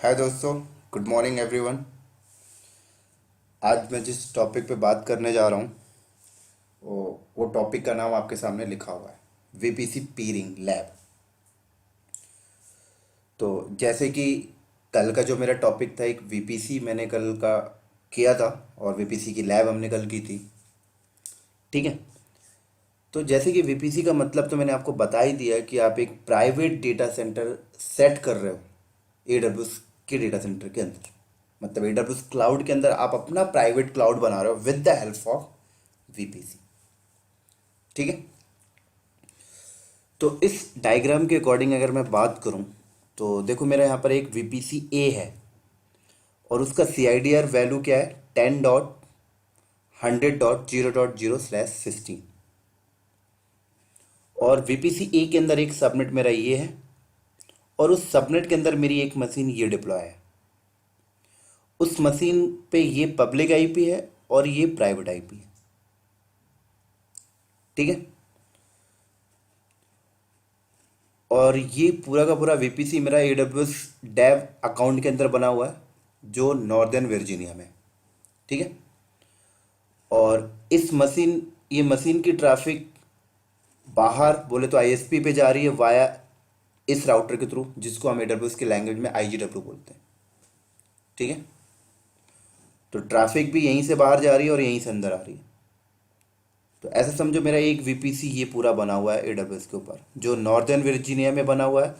हाय दोस्तों। Good morning everyone. आज मैं जिस टॉपिक पे बात करने जा रहा हूँ वो टॉपिक का नाम आपके सामने लिखा हुआ है, वीपीसी पीरिंग लैब। तो जैसे कि कल का जो मेरा टॉपिक था, एक वीपीसी मैंने कल का किया था और वीपीसी की लैब हमने कल की थी। ठीक है। तो जैसे कि वीपीसी का मतलब तो मैंने आपको बता ही दिया कि आप एक प्राइवेट डेटा सेंटर सेट कर रहे हो एडब्ल्यूएस के डेटा सेंटर के अंदर। मतलब एडब्ल्यूएस क्लाउड के अंदर आप अपना प्राइवेट क्लाउड बना रहे हो with the help of VPC. ठीक है। तो इस डायग्राम के अकॉर्डिंग अगर मैं बात करूं तो देखो, मेरा यहाँ पर एक वीपीसी ए है और उसका C I D R value क्या है, 10.100.0.0/16। और वीपीसी ए के अंदर एक सबनेट मेरा ये है और उस सबनेट के अंदर मेरी एक मशीन ये डिप्लॉय है। उस मशीन पे ये पब्लिक आईपी है और ये प्राइवेट आईपी है। ठीक है। और ये पूरा का पूरा वीपीसी मेरा एडब्ल्यूएस डेव अकाउंट के अंदर बना हुआ है जो नॉर्दर्न वर्जीनिया में। ठीक है। और इस मशीन ये मशीन की ट्रैफिक बाहर बोले तो आईएसपी पे जा रही है वाया इस राउटर के थ्रू, जिसको हम एडब्ल्यूएस की लैंग्वेज में आईजीडब्ल्यू बोलते हैं। ठीक है। तो ट्रैफिक भी यहीं से बाहर जा रही है और यहीं से अंदर आ रही है। तो ऐसा समझो मेरा एक वीपीसी ये पूरा बना हुआ है एडब्ल्यूएस के ऊपर, जो नॉर्दर्न वर्जीनिया में बना हुआ है।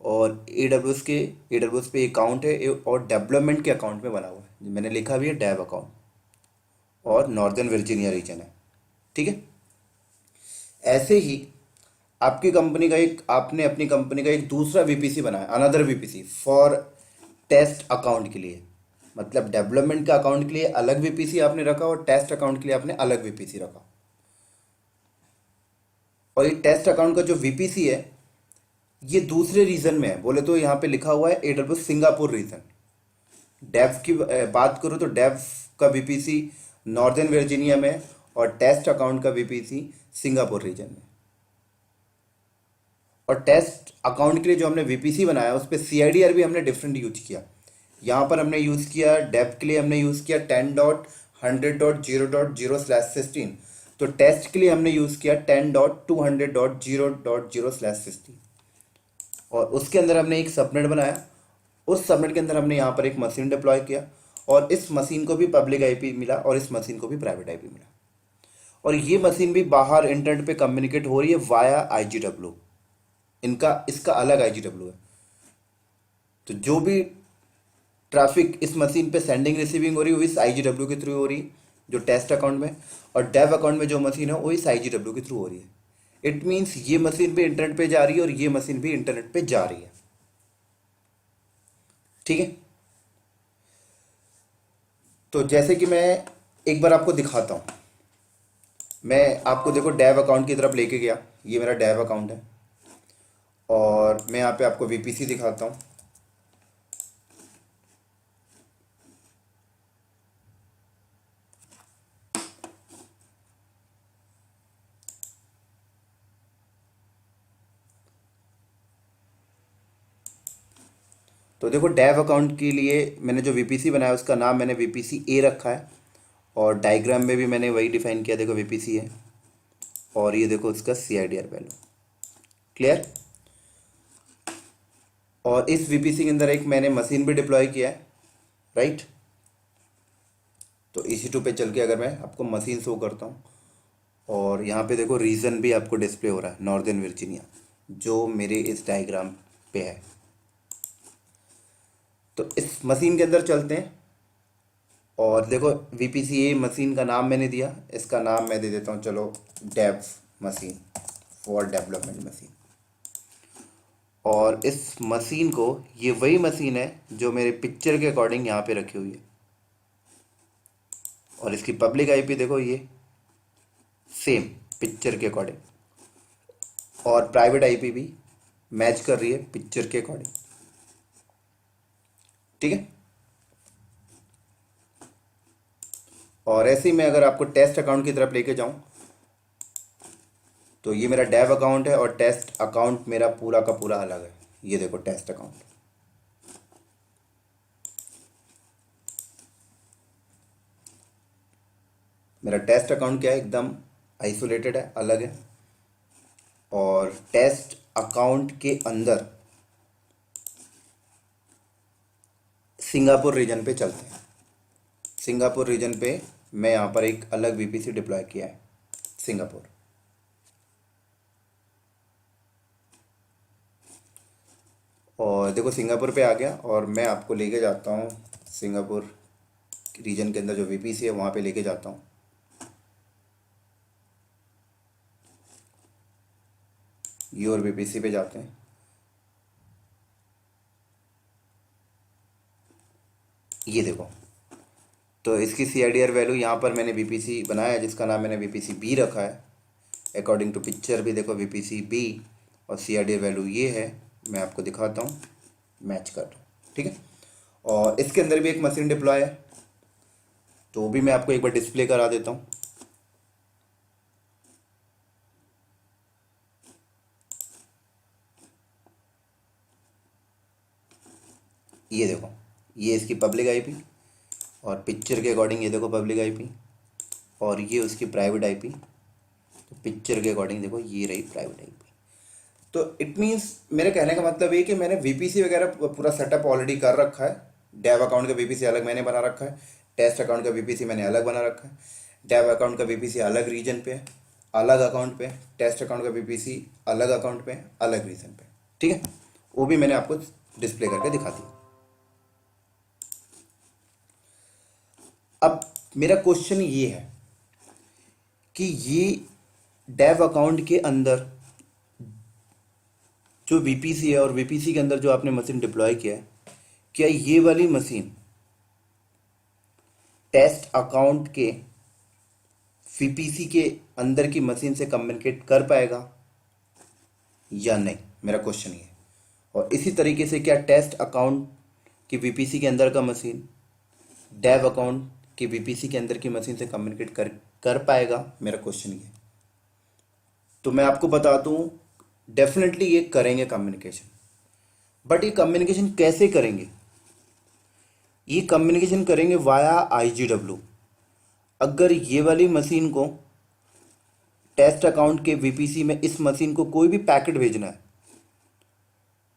और एडब्ल्यूएस पे अकाउंट है और डेवलपमेंट के अकाउंट में बना हुआ है, मैंने लिखा भी है डेव अकाउंट, और नॉर्दर्न वर्जीनिया रीजन है। ठीक है। ऐसे ही आपने अपनी कंपनी का एक दूसरा वीपीसी बनाया, another VPC for test account के लिए। मतलब डेवलपमेंट का अकाउंट के लिए अलग वीपीसी आपने रखा और टेस्ट अकाउंट के लिए आपने अलग वीपीसी रखा। और ये टेस्ट अकाउंट का जो वीपीसी है ये दूसरे रीजन में है, बोले तो यहाँ पे लिखा हुआ है एडब्ल्यूएस सिंगापुर रीजन। डेव की बात करूँ तो डेव का वीपीसी नॉर्दर्न वर्जीनिया में है और टेस्ट अकाउंट का वीपीसी सिंगापुर रीजन में। और टेस्ट अकाउंट के लिए जो हमने वीपीसी बनाया उस पर सीआईडीआर भी हमने डिफरेंट यूज किया। यहाँ पर हमने यूज़ किया डेव के लिए, हमने यूज़ किया 10.100.0.0/16। तो टेस्ट के लिए हमने यूज़ किया 10.200.0.0/16। और उसके अंदर हमने एक सबनेट बनाया। उस सबनेट के अंदर हमने यहाँ पर एक मशीन डिप्लॉय किया और इस मशीन को भी पब्लिक आईपी मिला और इस मशीन को भी प्राइवेट आईपी मिला। और ये मशीन भी बाहर इंटरनेट पे कम्युनिकेट हो रही है वाया आईजीडब्ल्यू। इनका इसका अलग आईजीडब्ल्यू है। तो जो भी ट्रैफिक इस मशीन पे सेंडिंग रिसीविंग हो रही है वो इस आईजीडब्ल्यू के थ्रू हो रही है, जो टेस्ट अकाउंट में। और डेव अकाउंट में जो मशीन है वो इस आईजीडब्ल्यू के थ्रू हो रही है। इट मीन्स ये मशीन भी इंटरनेट पे जा रही है और ये मशीन भी इंटरनेट पे जा रही है। ठीक है। तो जैसे कि मैं एक बार आपको दिखाता हूँ, मैं आपको देखो डेव अकाउंट की तरफ लेके गया। ये मेरा डेव अकाउंट है और मैं यहाँ पे आपको वीपीसी दिखाता हूँ। तो देखो डेव अकाउंट के लिए मैंने जो वीपीसी बनाया उसका नाम मैंने वीपीसी ए रखा है और डायग्राम में भी मैंने वही डिफाइन किया। देखो वीपीसी है और ये देखो उसका C I D R value. Clear. और इस वीपीसी के अंदर एक मैंने मशीन भी डिप्लॉय किया है, राइट। तो EC2 पे चल के अगर मैं आपको मशीन शो करता हूँ और यहाँ पे देखो रीजन भी आपको डिस्प्ले हो रहा है नॉर्दर्न वर्जीनिया, जो मेरे इस डायग्राम पे है। तो इस मशीन के अंदर चलते हैं और देखो वीपीसी मशीन का नाम मैंने दिया, इसका नाम मैं दे देता हूँ चलो dev machine for development machine. और इस मशीन को, ये वही मशीन है जो मेरे पिक्चर के अकॉर्डिंग यहाँ पे रखी हुई है। और इसकी पब्लिक आईपी देखो ये सेम पिक्चर के अकॉर्डिंग, और प्राइवेट आईपी भी मैच कर रही है पिक्चर के अकॉर्डिंग। ठीक है। और ऐसे ही मैं अगर आपको टेस्ट अकाउंट की तरफ लेके जाऊं तो ये मेरा डेव अकाउंट है और टेस्ट अकाउंट मेरा पूरा का पूरा अलग है। ये देखो टेस्ट अकाउंट। मेरा टेस्ट अकाउंट क्या है, एकदम आइसोलेटेड है, अलग है। और टेस्ट अकाउंट के अंदर सिंगापुर रीजन पे चलते हैं। सिंगापुर रीजन पे मैं यहाँ पर एक अलग वीपीसी डिप्लॉय किया है, सिंगापुर। और देखो सिंगापुर पे आ गया, और मैं आपको लेके जाता हूँ सिंगापुर रीजन के अंदर जो वीपीसी है वहाँ पे लेके जाता हूँ। योर वीपीसी पे जाते हैं। ये देखो, तो इसकी CIDR वैल्यू यहाँ पर मैंने वीपीसी बनाया है, जिसका नाम मैंने वीपीसी बी रखा है। अकॉर्डिंग टू पिक्चर भी देखो वीपीसी बी, और CIDR वैल्यू ये है। मैं आपको दिखाता हूँ, मैच कर रहा हूँ, ठीक है। और इसके अंदर भी एक मशीन डिप्लॉय है, तो भी मैं आपको एक बार डिस्प्ले करा देता हूँ। ये देखो, ये इसकी पब्लिक आईपी, और पिक्चर के अकॉर्डिंग ये देखो पब्लिक आईपी, और ये उसकी प्राइवेट आईपी। तो पिक्चर के अकॉर्डिंग देखो ये रही प्राइवेट आईपी। तो इट मीन्स मेरे कहने का मतलब ये कि मैंने वीपीसी वगैरह पूरा सेटअप ऑलरेडी कर रखा है। डेव अकाउंट का वीपीसी अलग मैंने बना रखा है, टेस्ट अकाउंट का वीपीसी मैंने अलग बना रखा है। डेव अकाउंट का वीपीसी अलग रीजन पे है, अलग अकाउंट पे। टेस्ट अकाउंट का वीपीसी अलग अकाउंट पे, अलग रीजन पे, ठीक है। वो भी मैंने आपको डिस्प्ले करके दिखा दिया। अब मेरा क्वेश्चन ये है कि ये डेव अकाउंट के अंदर जो वीपीसी है, और वीपीसी के अंदर जो आपने मशीन डिप्लॉय किया है, क्या ये वाली मशीन टेस्ट अकाउंट के वीपीसी के अंदर की मशीन से कम्युनिकेट कर पाएगा या नहीं, मेरा क्वेश्चन ये है। और इसी तरीके से क्या टेस्ट अकाउंट की वीपीसी के अंदर का मशीन डेव अकाउंट की वीपीसी के अंदर की मशीन से कम्युनिकेट कर पाएगा, मेरा क्वेश्चन ये है। तो मैं आपको बता दूं, डेफिनेटली ये करेंगे कम्युनिकेशन। बट ये कम्युनिकेशन कैसे करेंगे? ये कम्युनिकेशन करेंगे वाया IGW। अगर ये वाली मशीन को टेस्ट अकाउंट के वीपीसी में इस मशीन को कोई भी पैकेट भेजना है,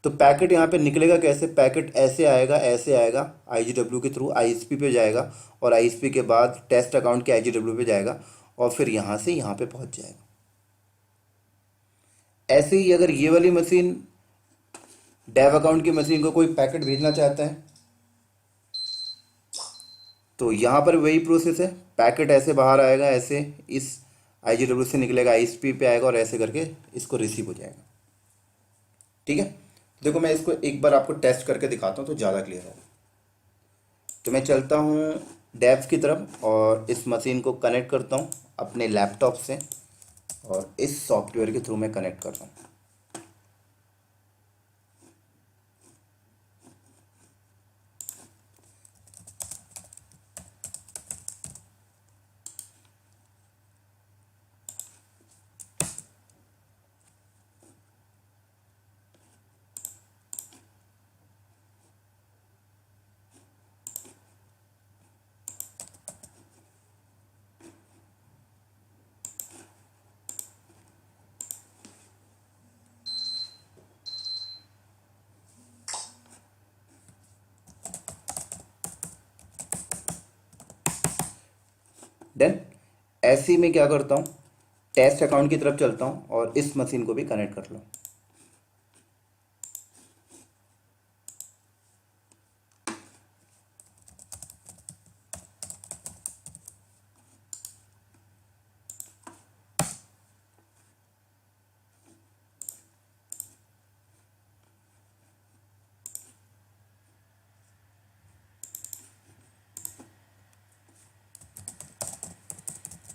तो पैकेट यहाँ पे निकलेगा कैसे? पैकेट ऐसे आएगा IGW के थ्रू ISP पे जाएगा, और ISP के बाद टेस्ट अकाउंट के IGW पे जाएगा, और फिर यहाँ से यहाँ पे पहुँच जाएगा। ऐसे ही अगर ये वाली मशीन डेव अकाउंट की मशीन को कोई पैकेट भेजना चाहता है, तो यहाँ पर वही प्रोसेस है। पैकेट ऐसे बाहर आएगा, ऐसे इस IGW से निकलेगा, ISP पे आएगा, और ऐसे करके इसको रिसीव हो जाएगा, ठीक है। देखो मैं इसको एक बार आपको टेस्ट करके दिखाता हूँ तो ज़्यादा क्लियर है। तो मैं चलता हूँ डेव की तरफ, और इस मशीन को कनेक्ट करता हूँ अपने लैपटॉप से, और इस सॉफ्टवेयर के थ्रू मैं कनेक्ट करता हूँ। देन ऐसे ही मैं क्या करता हूँ, टेस्ट अकाउंट की तरफ चलता हूँ, और इस मशीन को भी कनेक्ट कर लो।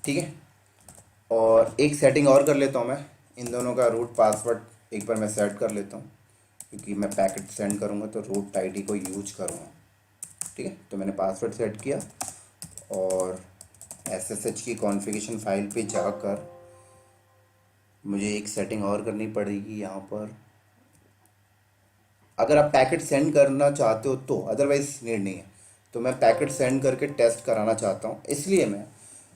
ठीक है। और एक सेटिंग और कर लेता हूँ मैं, इन दोनों का रूट पासवर्ड एक बार मैं सेट कर लेता हूँ, क्योंकि मैं पैकेट सेंड करूँगा तो रूट आईडी को यूज करूँगा, ठीक है। तो मैंने पासवर्ड सेट किया, और SSH की कॉन्फ़िगरेशन फाइल पे जाकर मुझे एक सेटिंग और करनी पड़ेगी यहाँ पर। अगर आप पैकेट सेंड करना चाहते हो तो, अदरवाइज नीड नहीं है। तो मैं पैकेट सेंड करके टेस्ट कराना चाहता हूँ, इसलिए मैं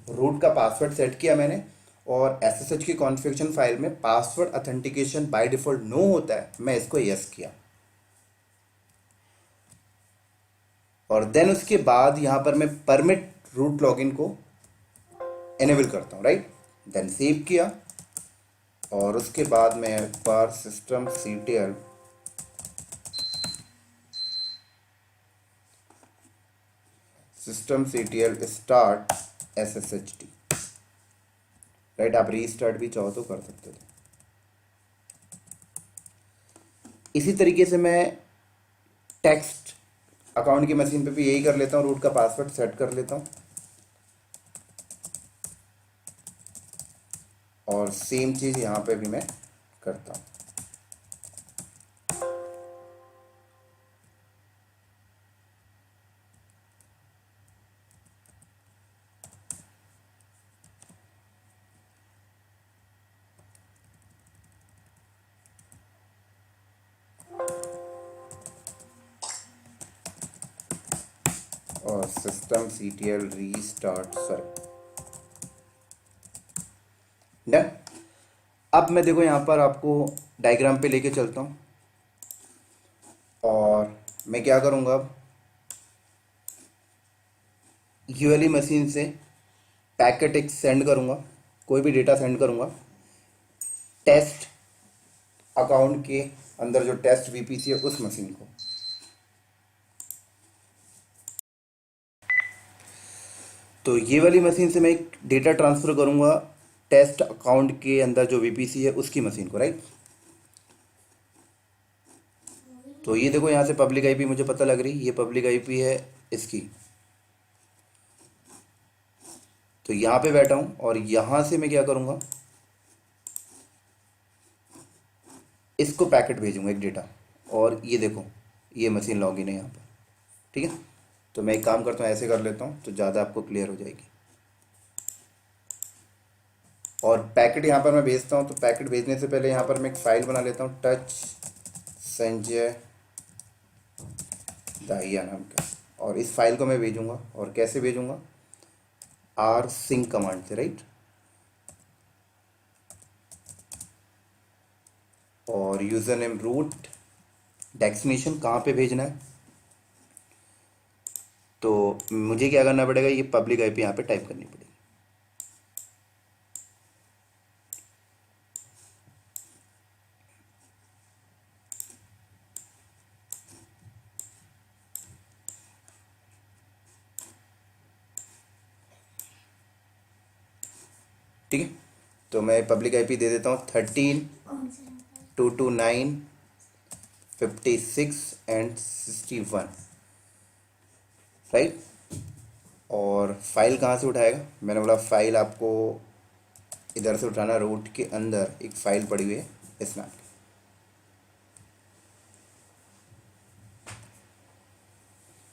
रूट का पासवर्ड सेट किया मैंने, और SSH की कॉन्फ़िगरेशन फाइल में password authentication by default no होता है, मैं इसको यस किया। और देन उसके बाद यहाँ पर मैं परमिट रूट लॉगिन को एनेबल करता हूँ, राइट। देन सेव किया, और उसके बाद मैं एक बार systemctl स्टार्ट SSHD, राइट। आप रीस्टार्ट भी चाहो तो कर सकते थे। इसी तरीके से मैं टेक्स्ट अकाउंट की मशीन पे भी यही कर लेता हूँ, रूट का पासवर्ड सेट कर लेता हूँ, और सेम चीज़ यहाँ पे भी मैं करता हूँ। और systemctl रीस्टार्ट सर डन। अब मैं देखो यहाँ पर आपको डायग्राम पे लेके चलता हूँ, और मैं क्या करूँगा, अब ये वाली मशीन से पैकेट एक सेंड करूँगा, कोई भी डेटा सेंड करूँगा टेस्ट अकाउंट के अंदर, जो टेस्ट VPC है उस मशीन को। तो ये वाली मशीन से मैं एक डेटा ट्रांसफ़र करूँगा टेस्ट अकाउंट के अंदर जो VPC है उसकी मशीन को, राइट। तो ये देखो यहाँ से पब्लिक IP मुझे पता लग रही, ये पब्लिक IP है इसकी। तो यहाँ पे बैठा हूँ, और यहाँ से मैं क्या करूँगा, इसको पैकेट भेजूँगा एक डेटा, और ये देखो ये मशीन लॉगिन है यहाँ पर, ठीक है। तो मैं एक काम करता हूँ, ऐसे कर लेता हूँ तो ज़्यादा आपको क्लियर हो जाएगी। और पैकेट यहाँ पर मैं भेजता हूँ, तो पैकेट भेजने से पहले यहाँ पर मैं एक फ़ाइल बना लेता हूँ, टच संजय दाहिया नाम का, और इस फाइल को मैं भेजूँगा। और कैसे भेजूँगा, rsync कमांड से, राइट। और यूज़र नेम रूट, डेस्टिनेशन कहाँ पे भेजना है, तो मुझे क्या करना पड़ेगा, ये पब्लिक IP यहाँ पे टाइप करनी पड़ेगी। ठीक है, तो मैं पब्लिक IP दे देता हूँ 13.229.56 and 61, राइट। और फाइल कहाँ से उठाएगा, मैंने बोला फाइल आपको इधर से उठाना, रूट के अंदर एक फ़ाइल पड़ी हुई है इस नाम की।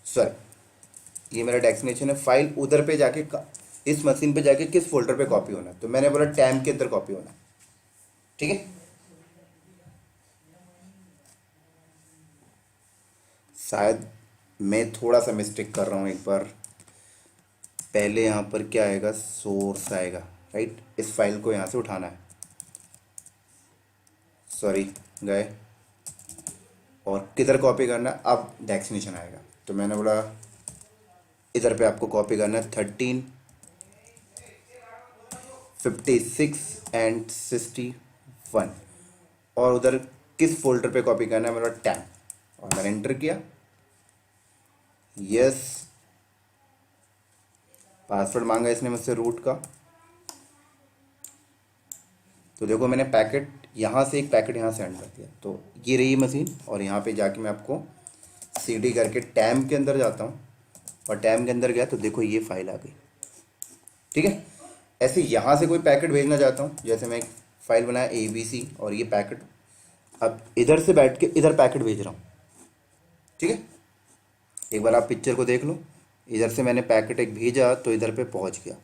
सर ये मेरा डेस्टिनेशन है, फाइल उधर पे जाके इस मशीन पे जाके किस फोल्डर पे कॉपी होना है, तो मैंने बोला टैम के अंदर कॉपी होना है, ठीक है। शायद मैं थोड़ा सा मिस्टेक कर रहा हूँ, एक बार पहले यहाँ पर क्या आएगा, सोर्स आएगा, राइट। इस फाइल को यहाँ से उठाना है, सॉरी गए, और किधर कॉपी करना है, अब डेस्टिनेशन आएगा, तो मैंने बोला इधर पे आपको कॉपी करना है 13.56 and 61, और उधर किस फोल्डर पे कॉपी करना है, मेरा टैम, और मैंने एंटर किया, यस। पासवर्ड मांगा इसने मुझसे रूट का, तो देखो मैंने पैकेट यहाँ से एक पैकेट यहाँ सेंड कर दिया, तो ये रही मशीन। और यहाँ पे जाके मैं आपको CD करके टैम के अंदर जाता हूँ, और टैम के अंदर गया तो देखो ये फाइल आ गई, ठीक है। ऐसे यहाँ से कोई पैकेट भेजना चाहता हूँ, जैसे मैं एक फ़ाइल बनाया ABC, और ये पैकेट अब इधर से बैठ के इधर पैकेट भेज रहा हूँ, ठीक है। एक बार आप पिक्चर को देख लो, इधर से मैंने पैकेट एक भेजा तो इधर पे पहुँच गया।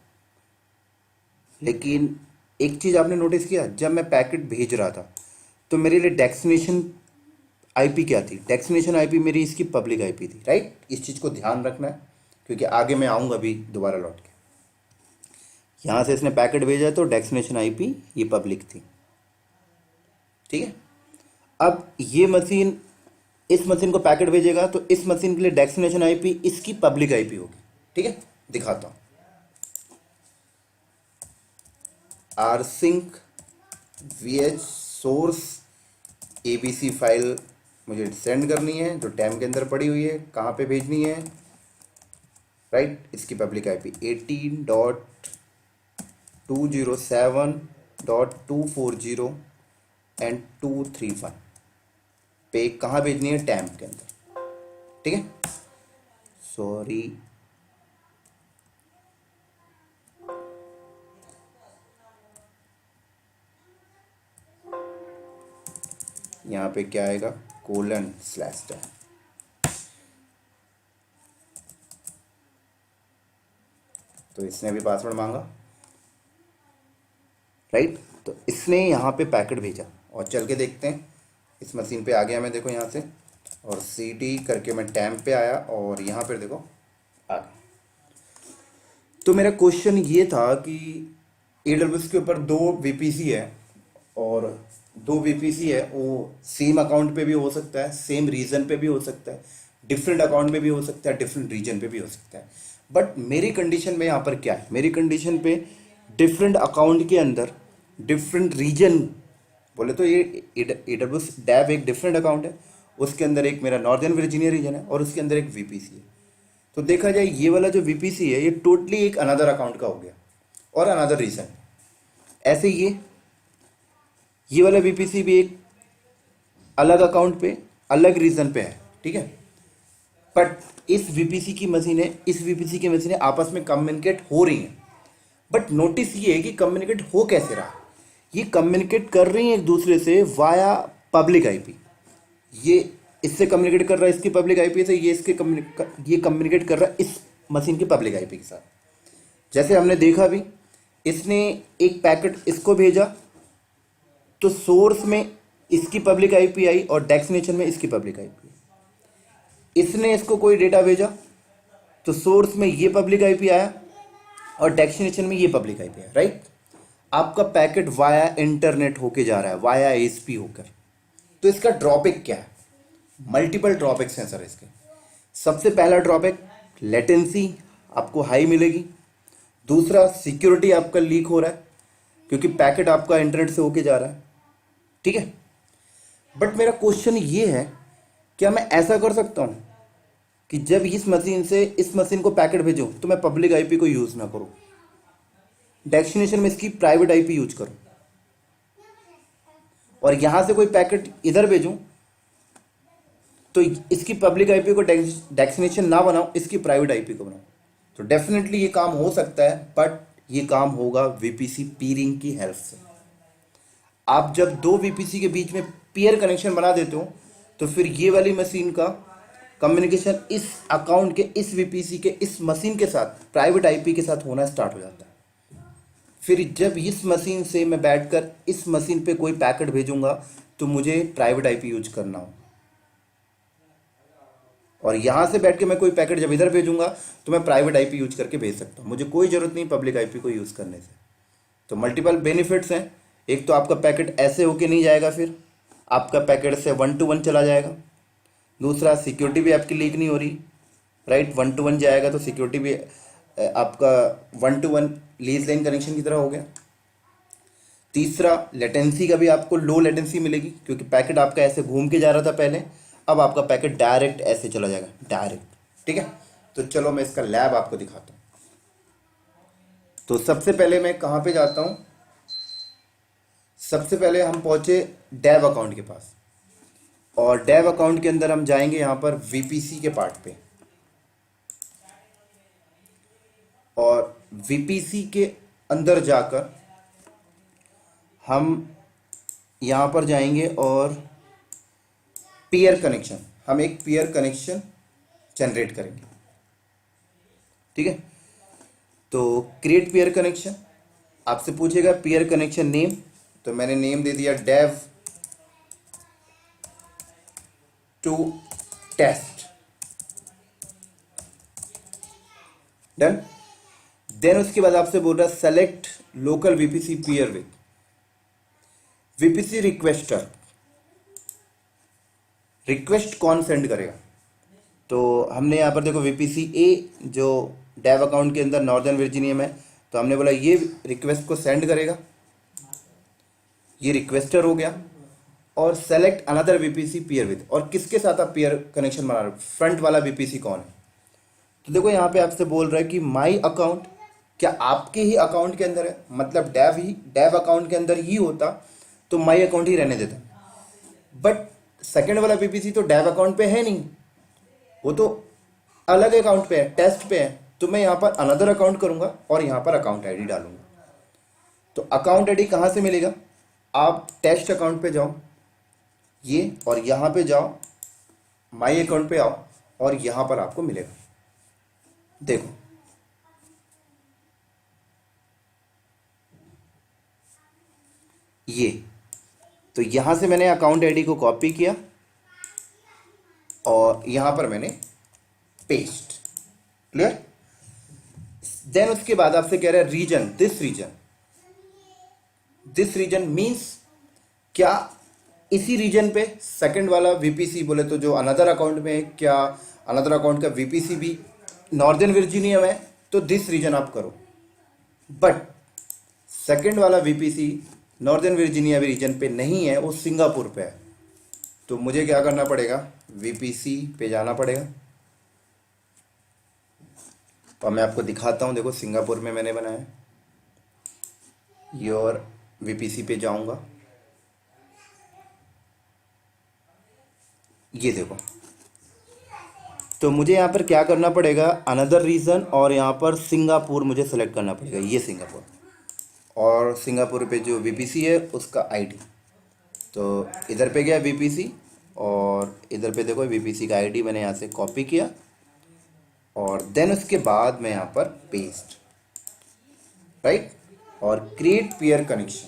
लेकिन एक चीज़ आपने नोटिस किया, जब मैं पैकेट भेज रहा था तो मेरे लिए डेस्टिनेशन IP क्या थी, डेस्टिनेशन IP मेरी इसकी पब्लिक IP थी, राइट। इस चीज़ को ध्यान रखना है, क्योंकि आगे मैं आऊँगा भी दोबारा लौट के। यहाँ से इसने पैकेट भेजा तो डेस्टिनेशन आईपी ये पब्लिक थी, ठीक है। अब ये मशीन इस मशीन को पैकेट भेजेगा तो इस मशीन के लिए डेस्टिनेशन आईपी इसकी पब्लिक आईपी होगी, ठीक है। दिखाता हूँ, rsync vh source abc file मुझे सेंड करनी है जो टैम के अंदर पड़ी हुई है, कहाँ पे भेजनी है, राइट। इसकी पब्लिक आईपी 18.207.240 एंड 231 पे कहाँ भेजनी है, टैम के अंदर, ठीक है। सॉरी, यहाँ पे क्या आएगा, :/टैम। तो इसने भी पासवर्ड मांगा, राइट। तो इसने यहाँ पे पैकेट भेजा और चल के देखते हैं। इस मशीन पे आ गया मैं, देखो यहाँ से, और CD करके मैं टैम पे आया और यहाँ पर देखो आ गया। तो मेरा क्वेश्चन ये था कि AWS के ऊपर 2 VPC है और 2 VPC है, वो सेम अकाउंट पे भी हो सकता है, सेम रीजन पे भी हो सकता है, डिफरेंट अकाउंट में भी हो सकता है, डिफरेंट रीजन पे भी हो सकता है। बट मेरी कंडीशन में यहाँ पर क्या है, मेरी कंडीशन पे डिफरेंट अकाउंट के अंदर डिफरेंट रीजन बोले तो ये AWS डैब एक डिफरेंट अकाउंट है, उसके अंदर एक मेरा नॉर्दर्न वर्जीनिया रीजन है और उसके अंदर एक VPC है। तो देखा जाए ये वाला जो VPC है ये टोटली एक अनदर अकाउंट का हो गया और अनदर रीजन। ऐसे ये वाला VPC भी एक अलग अकाउंट पे अलग रीजन पे है, ठीक है। बट इस VPC की मशीनें इस VPC की मशीनें आपस में कम्युनिकेट हो रही हैं। बट नोटिस ये है कि कम्युनिकेट हो कैसे रहा, ये कम्युनिकेट कर रही हैं एक दूसरे से वाया पब्लिक आईपी। ये इससे कम्युनिकेट कर रहा है इसकी पब्लिक आईपी से, ये कम्युनिकेट कर रहा है इस मशीन की पब्लिक आईपी के साथ। जैसे हमने भी भी इसने एक पैकेट इसको भेजा तो सोर्स में इसकी पब्लिक आईपी आई और डेस्टिनेशन में इसकी पब्लिक आईपी। इसने इसको कोई डेटा भेजा तो सोर्स में ये पब्लिक आईपी आया और डेस्टिनेशन में ये पब्लिक आईपी आया, राइट। आपका पैकेट वाया इंटरनेट होके जा रहा है, वाया ASP होकर। तो इसका ड्रॉबैक क्या है, मल्टीपल ड्रॉबैक्स हैं सर इसके। सबसे पहला ड्रॉबैक, लेटेंसी आपको हाई मिलेगी। दूसरा, सिक्योरिटी आपका लीक हो रहा है क्योंकि पैकेट आपका इंटरनेट से होके जा रहा है, ठीक है। बट मेरा क्वेश्चन ये है, क्या मैं ऐसा कर सकता हूं कि जब इस मशीन से इस मशीन को पैकेट भेजूं तो मैं पब्लिक आईपी को यूज ना करूं, डेस्टिनेशन में इसकी प्राइवेट आईपी यूज करूं, और यहां से कोई पैकेट इधर भेजूं तो इसकी पब्लिक आईपी को डेस्टिनेशन ना बनाऊं, इसकी प्राइवेट आईपी को बनाऊं। तो डेफिनेटली ये काम हो सकता है, बट ये काम होगा VPC पीरिंग की हेल्प से। आप जब 2 VPC के बीच में पीयर कनेक्शन बना देते हो तो फिर ये वाली मशीन का कम्युनिकेशन इस अकाउंट के इस VPC के इस मशीन के साथ प्राइवेट आईपी के साथ होना स्टार्ट हो जाता है। फिर जब इस मशीन से मैं बैठकर इस मशीन पे कोई पैकेट भेजूंगा तो मुझे प्राइवेट आईपी यूज करना हो, और यहां से बैठ के मैं कोई पैकेट जब इधर भेजूंगा तो मैं प्राइवेट आईपी यूज करके भेज सकता हूं, मुझे कोई जरूरत नहीं पब्लिक आईपी को यूज करने से। तो मल्टीपल बेनिफिट्स हैं। एक तो आपका पैकेट ऐसे होके नहीं जाएगा, फिर आपका पैकेट से 1 to 1 चला जाएगा। दूसरा, सिक्योरिटी भी आपकी लीक नहीं हो रही, राइट। 1 to 1 जाएगा तो सिक्योरिटी भी आपका 1 to 1 लीज लाइन कनेक्शन की तरह हो गया। तीसरा, लेटेंसी का भी आपको लो लेटेंसी मिलेगी क्योंकि पैकेट आपका ऐसे घूम के जा रहा था पहले, अब आपका पैकेट डायरेक्ट ऐसे चला जाएगा, डायरेक्ट, ठीक है। तो चलो मैं इसका लैब आपको दिखाता हूं। तो सबसे पहले मैं कहां पे जाता हूं, सबसे पहले हम पहुंचे डेव अकाउंट के पास, और डेव अकाउंट के अंदर हम जाएंगे यहां पर VPC के पार्ट पे, और VPC के अंदर जाकर हम यहां पर जाएंगे और पीयर कनेक्शन, हम एक पीयर कनेक्शन जनरेट करेंगे, ठीक है। तो क्रिएट पीयर कनेक्शन, आपसे पूछेगा पीयर कनेक्शन नेम, तो मैंने नेम दे दिया dev to test, done. Then उसके बाद आपसे बोल रहा है select local VPC peer with VPC requester. Request कौन सेंड करेगा? तो हमने यहाँ पर देखो वीपीसी ए जो डेव अकाउंट के अंदर नॉर्दर्न वर्जीनिया में, तो हमने बोला ये रिक्वेस्ट को सेंड करेगा, ये रिक्वेस्टर हो गया। और select another VPC peer with, और किसके साथ आप पीयर कनेक्शन बना रहे हो, फ्रंट वाला वीपीसी कौन है? तो देखो यहाँ पे आपसे बोल रहा है कि माई अकाउंट क्या आपके ही अकाउंट के अंदर है, मतलब डेव अकाउंट के अंदर ही होता तो माई अकाउंट ही रहने देता, बट सेकंड वाला वीपीसी तो डेव अकाउंट पे है नहीं, वो तो अलग अकाउंट पे है, टेस्ट पे है। तो मैं यहाँ पर अनदर अकाउंट करूंगा और यहाँ पर अकाउंट आईडी डालूंगा। तो अकाउंट आईडी कहाँ से मिलेगा? आप टेस्ट अकाउंट पे जाओ ये, और यहाँ पे जाओ माई अकाउंट पे आओ, और यहाँ पर आपको मिलेगा। देखो ये, तो यहाँ से मैंने अकाउंट आईडी को कॉपी किया और यहाँ पर मैंने पेस्ट। क्लियर? देन उसके बाद आपसे कह रहा है रीजन, दिस रीजन मीन्स क्या इसी रीजन पे सेकंड वाला वीपीसी बोले तो जो अनदर अकाउंट में है, क्या अनदर अकाउंट का वीपीसी भी नॉर्दर्न वर्जीनिया में, तो दिस रीजन आप करो। बट सेकंड वाला वीपीसी नॉर्दर्न वर्जीनिया रीजन पे नहीं है, वो सिंगापुर पे है। तो मुझे क्या करना पड़ेगा? वीपीसी पे जाना पड़ेगा। तो मैं आपको दिखाता हूँ, देखो सिंगापुर में मैंने बनाया, ये और वीपीसी पे जाऊंगा, ये देखो। तो मुझे यहाँ पर क्या करना पड़ेगा? अनदर रीजन, और यहाँ पर सिंगापुर मुझे सेलेक्ट करना पड़ेगा, ये सिंगापुर, और सिंगापुर पे जो वीपीसी है उसका आईडी। तो इधर पे गया वीपीसी, और इधर पे देखो वीपीसी का आईडी मैंने यहाँ से कॉपी किया, और देन उसके बाद मैं यहाँ पर पेस्ट, राइट, और create peer connection,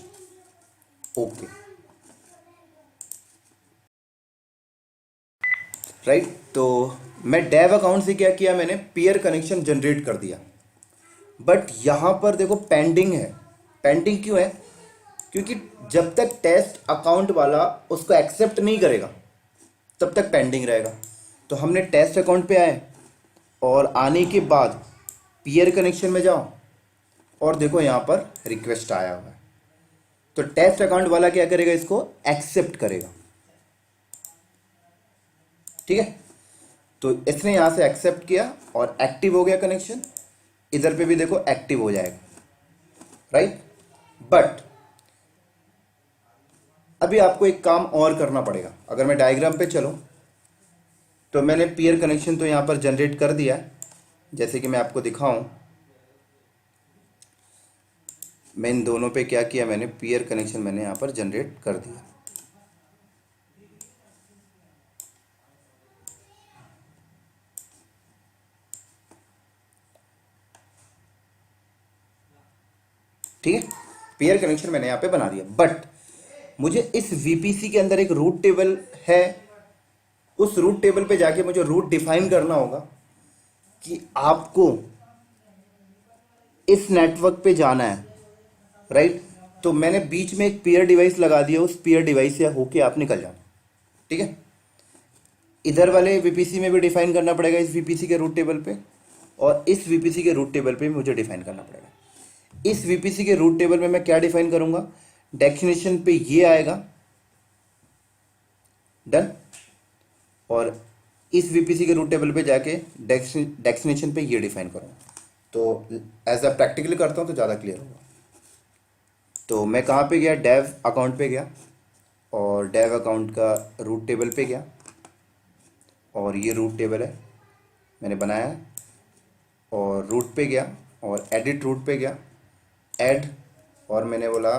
okay, right. तो मैं डेव अकाउंट से क्या किया, मैंने पीयर कनेक्शन जनरेट कर दिया। बट यहाँ पर देखो पेंडिंग है। पेंडिंग क्यों है? क्योंकि जब तक टेस्ट अकाउंट वाला उसको एक्सेप्ट नहीं करेगा तब तक पेंडिंग रहेगा। तो हमने टेस्ट अकाउंट पे आए, और आने के बाद पीयर कनेक्शन में जाओ, और देखो यहाँ पर रिक्वेस्ट आया हुआ है। तो टेस्ट अकाउंट वाला क्या करेगा? इसको एक्सेप्ट करेगा, ठीक है। तो इसने यहां से एक्सेप्ट किया और एक्टिव हो गया कनेक्शन। इधर पे भी देखो एक्टिव हो जाएगा, राइट। बट अभी आपको एक काम और करना पड़ेगा। अगर मैं डायग्राम पे चलूं तो मैंने पीयर कनेक्शन तो यहां पर जनरेट कर दिया है, जैसे कि मैं आपको दिखाऊं। मैं इन दोनों पे क्या किया, मैंने पीयर कनेक्शन मैंने यहां पर जनरेट कर दिया। ठीक है, पेयर कनेक्शन मैंने यहाँ पे बना दिया। बट मुझे इस वीपीसी के अंदर एक रूट टेबल है, उस रूट टेबल पे जाके मुझे रूट डिफाइन करना होगा कि आपको इस नेटवर्क पे जाना है, राइट। तो मैंने बीच में एक पेयर डिवाइस लगा दिया, उस पेयर डिवाइस से होके आप निकल जाना, ठीक है। इधर वाले वीपीसी में भी डिफाइन करना पड़ेगा इस वीपीसी के रूट टेबल पे, और इस वीपीसी के रूट टेबल पे मुझे डिफाइन करना पड़ेगा। इस वीपीसी के रूट टेबल में मैं क्या डिफाइन करूंगा? डेस्टिनेशन पे ये आएगा, डन। और इस वीपीसी के रूट टेबल पे जाके डेस्टिनेशन पे ये डिफाइन करूंगा। तो एज अ प्रैक्टिकली करता हूं तो ज़्यादा क्लियर होगा। तो मैं कहाँ पे गया? डेव अकाउंट पे गया, और डेव अकाउंट का रूट टेबल पे गया, और ये रूट टेबल है मैंने बनाया है। और रूट पे गया और एडिट रूट पे गया, ऐड, और मैंने बोला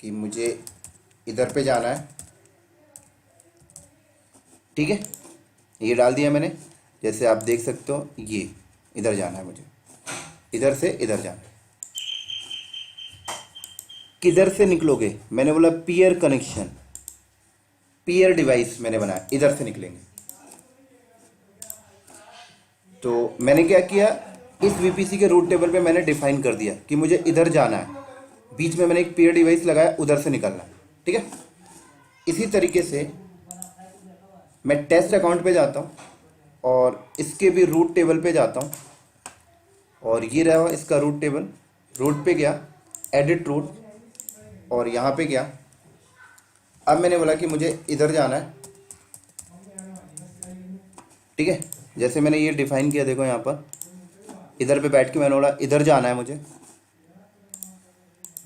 कि मुझे इधर पे जाना है, ठीक है। ये डाल दिया मैंने, जैसे आप देख सकते हो, ये इधर जाना है मुझे, इधर से इधर जाना है। किधर से निकलोगे? मैंने बोला पीयर कनेक्शन, पीयर डिवाइस मैंने बनाया, इधर से निकलेंगे। तो मैंने क्या किया, इस वीपीसी के रूट टेबल पे मैंने डिफाइन कर दिया कि मुझे इधर जाना है, बीच में मैंने एक पेयर डिवाइस लगाया, उधर से निकलना है। ठीक है, इसी तरीके से मैं टेस्ट अकाउंट पे जाता हूँ और इसके भी रूट टेबल पे जाता हूँ, और ये रहा इसका रूट टेबल। रूट पे गया, एडिट रूट, और यहाँ पे गया। अब मैंने बोला कि मुझे इधर जाना है। ठीक है, जैसे मैंने ये डिफाइन किया, देखो यहाँ पर इधर पे बैठ के मैंने बोला इधर जाना है मुझे,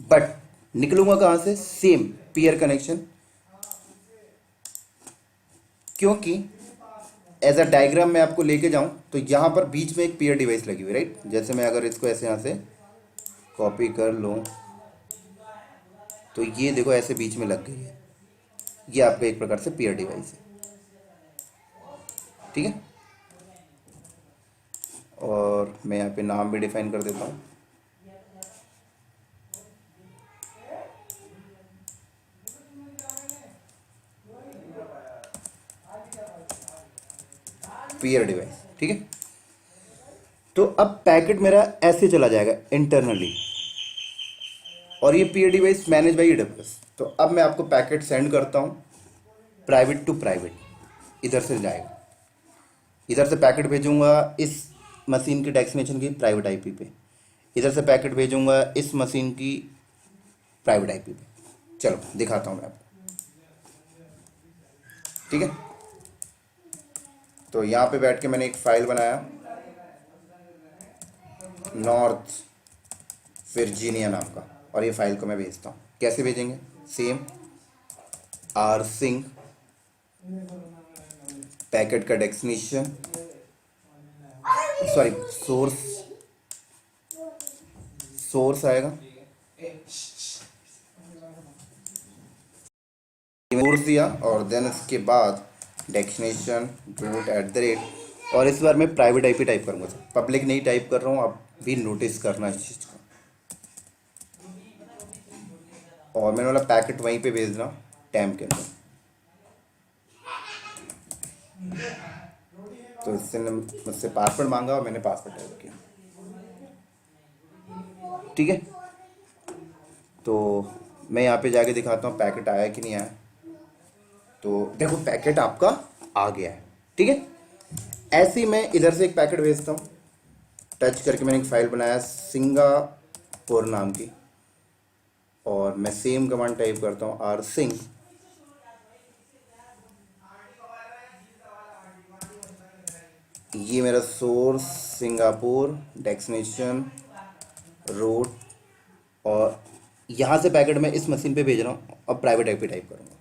बट निकलूंगा कहाँ से? सेम पीयर कनेक्शन, क्योंकि एज अ डायग्राम मैं आपको लेके जाऊं तो यहाँ पर बीच में एक पीयर डिवाइस लगी हुई, राइट। जैसे मैं अगर इसको ऐसे यहाँ से कॉपी कर लूँ तो ये देखो ऐसे बीच में लग गई है, ये आपका एक प्रकार से पीयर डिवाइस है। ठीक है, और मैं यहाँ पे नाम भी डिफाइन कर देता हूँ। Peer device. ठीक है, तो अब पैकेट मेरा ऐसे चला जाएगा इंटरनली, और ये peer device manage by AWS। तो अब मैं आपको पैकेट सेंड करता हूँ प्राइवेट टू प्राइवेट, इधर से जाएगा, इधर से पैकेट भेजूंगा इस मशीन की डेस्टिनेशन की प्राइवेट आईपी पे, इधर से पैकेट भेजूंगा इस मशीन की प्राइवेट आईपी पे। चलो दिखाता हूँ मैं आपको। ठीक है, तो यहाँ पे बैठ के मैंने एक फाइल बनाया, नॉर्थ वर्जीनिया नाम का, और ये फाइल को मैं भेजता हूँ। कैसे भेजेंगे? सेम rsync पैकेट का डेस्टिनेशन, सॉरी सोर्स आएगा, सोर्स दिया, और देन इसके बाद डेस्टिनेशन रूट @ और इस बार मैं प्राइवेट आईपी टाइप करूँगा, पब्लिक नहीं टाइप कर रहा हूँ, आप भी नोटिस करना इस चीज़ को। और मैंने बोला पैकेट वहीं पे भेजना टैम के अंदर। तो इससे मुझसे पासवर्ड मांगा और मैंने पासवर्ड टाइप किया। ठीक है, तो मैं यहाँ पे जाके दिखाता हूँ पैकेट आया कि नहीं आया। तो देखो पैकेट आपका आ गया है। ठीक है, ऐसे ही मैं इधर से एक पैकेट भेजता हूँ, टच करके मैंने एक फाइल बनाया सिंगापुर नाम की, और मैं सेम कमांड टाइप करता हूँ rsync, ये मेरा सोर्स सिंगापुर, डेस्टिनेशन रूट, और यहाँ से पैकेट मैं इस मशीन पे भेज रहा हूँ और प्राइवेट आईपी टाइप करूँगा।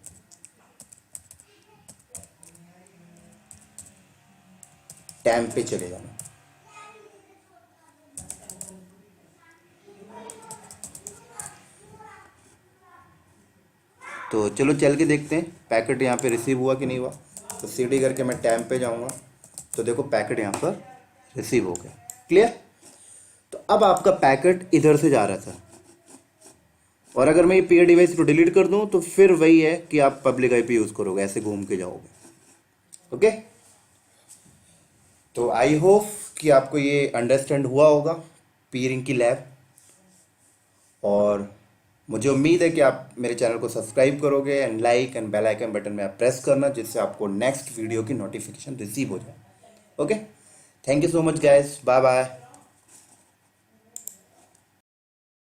टैम पे चले जाना। तो चलो चल के देखते हैं पैकेट यहाँ पे रिसीव हुआ कि नहीं हुआ। तो CD करके मैं टैम पे जाऊँगा, तो देखो पैकेट यहाँ पर रिसीव हो गया। क्लियर? तो अब आपका पैकेट इधर से जा रहा था, और अगर मैं ये पीयर डिवाइस को डिलीट कर दूं तो फिर वही है कि आप पब्लिक आईपी यूज़ करोगे, ऐसे घूम के जाओगे। ओके, तो आई होप कि आपको ये अंडरस्टैंड हुआ होगा पीयरिंग की लैब, और मुझे उम्मीद है कि आप मेरे चैनल को सब्सक्राइब करोगे, and like and bell icon button में आप प्रेस करना, जिससे आपको नेक्स्ट वीडियो की नोटिफिकेशन रिसीव हो जाए। Okay, thank you so much guys, bye bye.